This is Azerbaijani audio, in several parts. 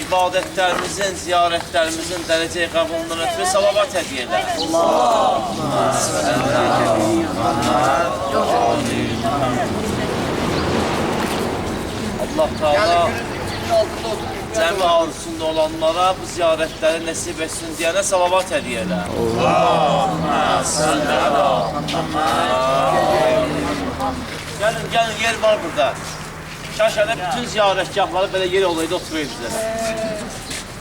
İbadətlərimizin, ziyarətlərimizin dərəcəyə qəbulundan ötürü salavat hədiyyə edər. Allah Teala cəmi arzusunda olanlara bu ziyarətləri nəsib etsin deyənə salavat hədiyyə edər. Gəlin, yer var burada. Kaş hələ bütün ziyarətgahları belə yer olaydı, oturuydu bizə.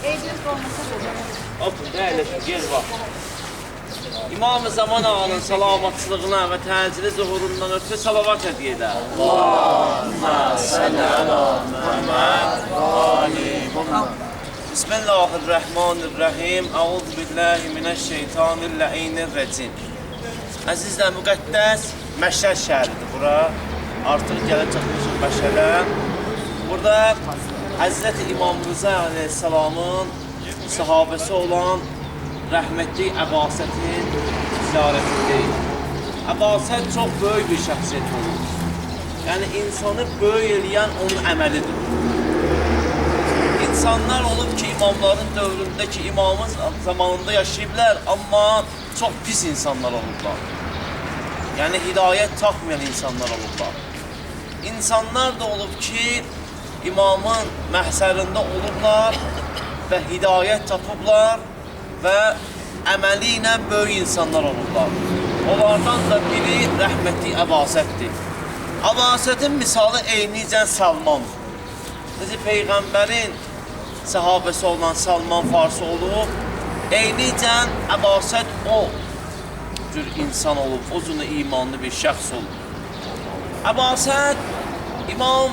Ehliyet olmasa da. Otur, əyləşin, yer var. İmam-ı Zaman ağanın salamatçılığına və təcili zuhurundan ötürü salavat hədiyyə edər. Allahümmə səllə ələ Muhammed. Bismillahirrahmanirrahim. Əuzu billahi minəşşeytanirlə'inirrəcim. Əzizlə müqəddəs Məşhəd şəhəridir bura. Artıq gəlib çatmışıq Məşhədə. Burada Həzrəti İmam Rıza Aleyhisselamın sahabəsi olan rəhmətli Əbasətin ziyarətindəyik. Əbasət çox böyük bir şəxsiyyət olur. Yəni, insanı böyük eləyən onun əməlidir. İnsanlar olub ki, imamların dövründəki imamın zamanında yaşayıblar, amma çox pis insanlar olublar. Yəni, hidayət tapmayan insanlar olublar. İnsanlar da olub ki, imamın məhsərində olublar və hidayət tapıblar və əməli ilə böyük insanlar olublar. Onlardan da biri rəhmətli Əbasətdir. Əbasətin misalı eynicən Salmandır. Necə Peyğəmbərin sahabəsi olan Salman Farsi olub, eynicən Əbasət o cür insan olub, o cür imanlı bir şəxs olub. Əbasət İmam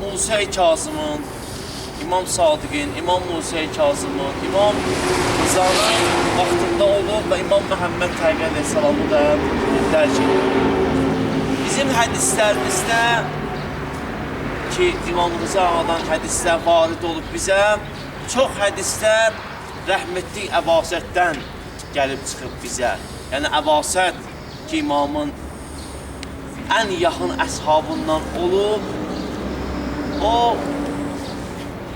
Musa Kazımın, İmam Sadiqin, İmam Musa Kazımın, İmam Rızanın vaxtında olub və İmam Məhəmməd Təyyib Əleyhisselamı da dərk edir. Bizim hədislərimizdə ki, İmam Rıza'dan hədislər varid olub bizə, çox hədislər rəhmətli Əbasətdən gəlib çıxıb bizə. Yəni, Əbasət ki, imamın ən yaxın əshabından olub, o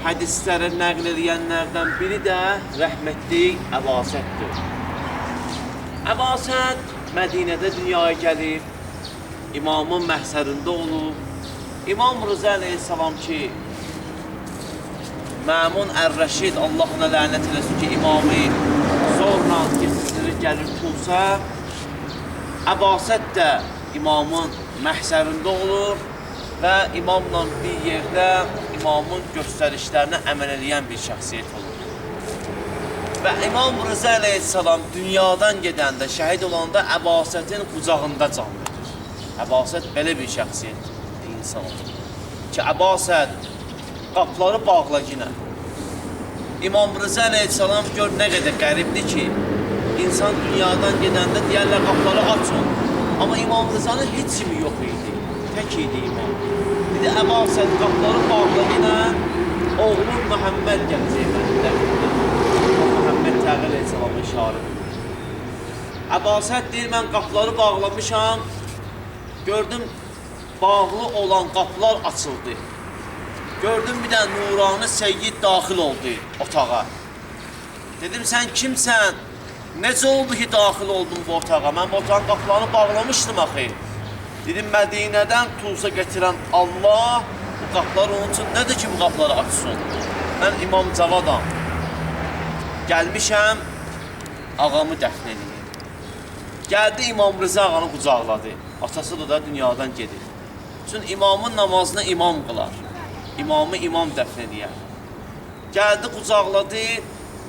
hədisləri nəql edənlərdən biri də rəhmətli Əbasətdir. Əbasət Mədinədə dünyaya gəlib, imamın məhsərində olub. İmam Rıza Aleyhisselam ki, Məmun Ər-Rəşid, Allah ona lənət eləsin ki, imamı zorla getirir, gəlir Tusa. Əbasət də imamın məhsərində olur və imamla bir yerdə imamın göstərişlərinə əməl eləyən bir şəxsiyyət olur. Və İmam Rıza Aleyhisselam dünyadan gedəndə, şəhid olanda Əbasətin qucağında can verir. Əbasət belə bir şəxsiyyətdir, insan olur. Ki, Əbasət qapıları bağla yine. İmam Rıza Aleyhisselam gör nə qədər qəribdir ki, insan dünyadan gedəndə deyərlər qapıları açın. Amma İmam Rıza'nın heç kimi yox idi, tək idi imam. Dedi, Əbasət qapıları bağla yine, oğlum Məhəmməd gələcək mənimdə. Məhəmməd Təyyib Əleyhisselamın işarədir. Əbasət deyir, mən qapıları bağlamışam, gördüm, bağlı olan qapılar açıldı. Gördüm, bir dənə nurani seyyid daxil oldu otağa. Dedim, sən kimsən? Necə oldu ki, daxil oldun bu otağa? Mən bu otağın qapılarını bağlamışdım axı. Dedim, Mədinədən Tusa gətirən Allah bu qapıları onun üçün nədir ki, bu qapıları açsın? Mən İmam Cavadam. Gəlmişəm, ağamı dəfn edeyim. Gəldi, İmam Rıza ağanı qucaqladı. Atası da dünyadan gedir. Çünki imamın namazını imam qılar. İmamı imam dəfn edir. Gəldi, qucaqladı.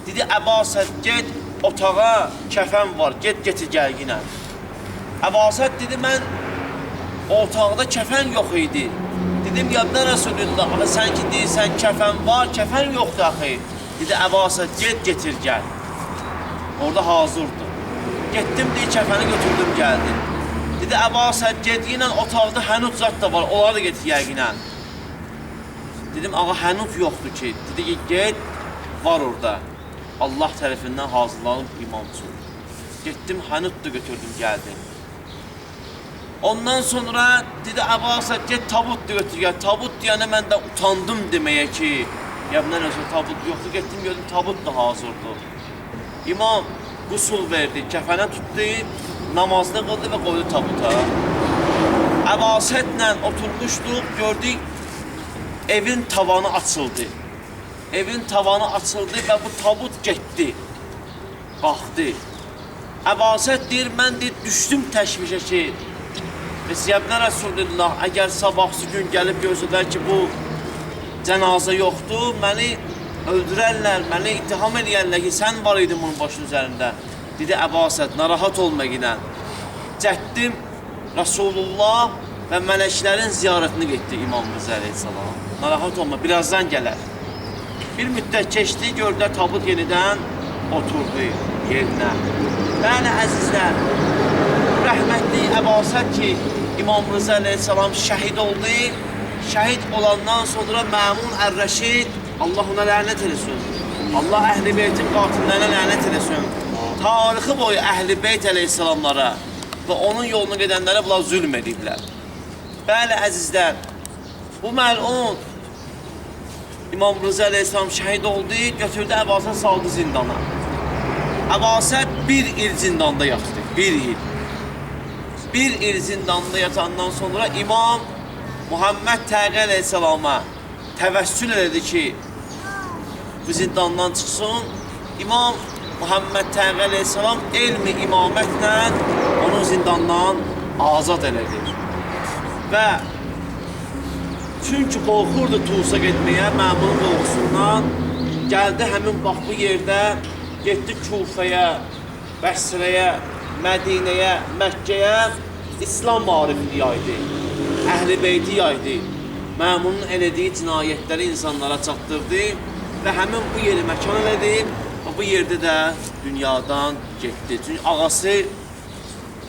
Dedi, Əbasət, get otağa kəfən var, get getir gəl yine. Əbasət dedi, mən otaqda kəfən yox idi. Dedim, ya Resulullah, sən ki deyirsən kəfən var, kəfən yoxdur axı. Dedi, Əbasət, get getir gəl. Orada hazırdır. Getdim deyə kəfəni götürdüm, gəldim. Dedi, Əbasət, get, yine otaqda hənut zat da var, onları da getir yəqinən. Dedim, ağa, hənut yoxdur ki. Dedi ki, get, var orada. Allah tərəfindən hazırlanıb imam üçün. Getdim, hənut da götürdüm, gəldim. Ondan sonra dedi Əbasət get tabut götür gəl. Tabut deyəndə mən də utandım deməyə ki, ya bundan ötürü tabut yoxdur. Getdim gördüm tabut da hazırdır. İmam qusul verdi, kəfənə tutdu, namazını qıldı və qoydu tabuta. Əbasətlə oturmuşduq, gördük evin tavanı açıldı. Evin tavanı açıldı və bu tabut getdi. Qalxdı. Əbasət deyir, mən deyir, düşdüm təşvişə ki, Rəsiyəbnə Rəsulullah, əgər sabahsı gün gəlib görsədər ki, bu cənazə yoxdur, məni öldürərlər, məni ittiham edərlər ki, sən var idin bunun başının üzərində. Dedi, Əbasət, narahat olma gidən. Cətdim Rasulullah və mələklərin ziyarətini getdi İmam Rıza Aleyhisselam. Narahat olma, birazdan gələr. Bir müddət keçdi, gördülər tabut yenidən oturdu yerinə. Bəli, əzizlər, rəhmətli Əbasət ki, İmam Rıza Aleyhisselam şəhid oldu. Şəhid olandan sonra Məmun Ər-Rəşid, Allah ona lənət eləsin. Allah Əhl-i Beytin qatillərinə lənət eləsin. Tarixi boyu Əhl-i Beyt Aleyhisselamlara və onun yolunu gedənlərə bunlar zülm ediblər. Bəli, əzizlər, bu məlun İmam Rıza Aleyhisselam şəhid oldu, götürdü Əbasət saldı zindana. Əbasət bir il zindanda yatdı, bir il. Bir il zindanda yatandan sonra İmam Muhammed Təqi Aleyhisselama təvəssül elədi ki, bu zindandan çıxsın. İmam Muhammed Təqi Aleyhisselam elmi imamətlə onu zindandan azad elədi. Və çünki qorxurdu Tusa getməyə, Məmunun qorxusundan gəldi həmin bax bu yerdə, getdi Kufəyə, Bəsrəyə, Mədinəyə, Məkkəyə İslam marifini yaydı, Əhl-i Beyti yaydı, Məmunun elədiyi cinayətləri insanlara çatdırdı və həmin bu yeri məkan elədi və bu yerdə də dünyadan getdi. Çünki ağası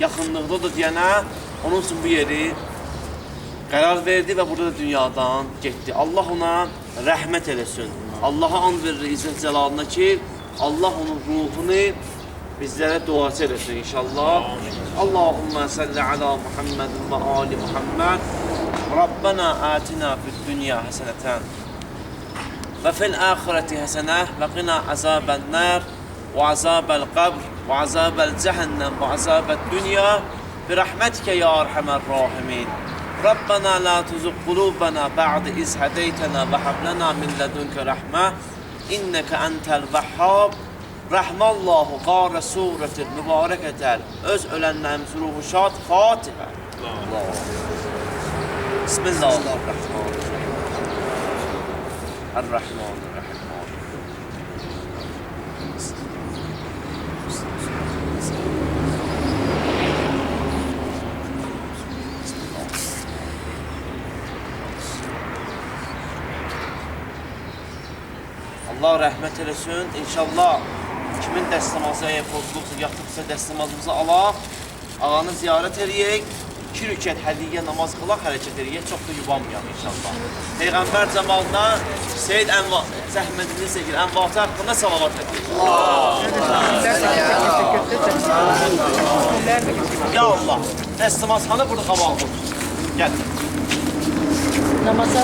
yaxınlıqdadır deyənə, onun üçün bu yeri qərar verdi və burada da dünyadan getdi. Allah ona rəhmət eləsin. Allaha and verir İzzət Cəlalına ki, Allah onun ruhunu bizlərə duası eləsin inşallah. Allahümmə salli ala Muhammedin və ali Muhammed. Rabbena atina fid dünya həsənətən və fil əxirəti həsənə və qina əzəbən nər və əzəbəl qəbr və əzəbəl cəhənnəm və əzəbəl dünya bi rəhmətikə ya ərhəmər rahimin. Rabbena la tuzugh qulubana ba'de iz hadaytana və hab lana min ladunka rahmə innaka entel vehhab. Rəhməllahu qarə surətil mübarəkətəl öz ölənlərimizin ruhu şad Fatihə. Bismillahirrahmanirrahim. Ər-Rəhmanirrahim. Allah rəhmət eləsin. İnşallah kimin dəstəmazı əgər pozulubsa, yatıbsa dəstəmazımızı alaq, ağanı ziyarət eləyək, 2 rükət hədiyyə namaz qılaq, hərəkət eləyək, çox da yubanmayaq inşallah. Peyğəmbər cəmalına Seyyid Zəhmədini Sekir, Ənvatı haqqında salavat edir. Ya Allah, dəstəmaz hanı burada qabağımız? Gəl. Namaza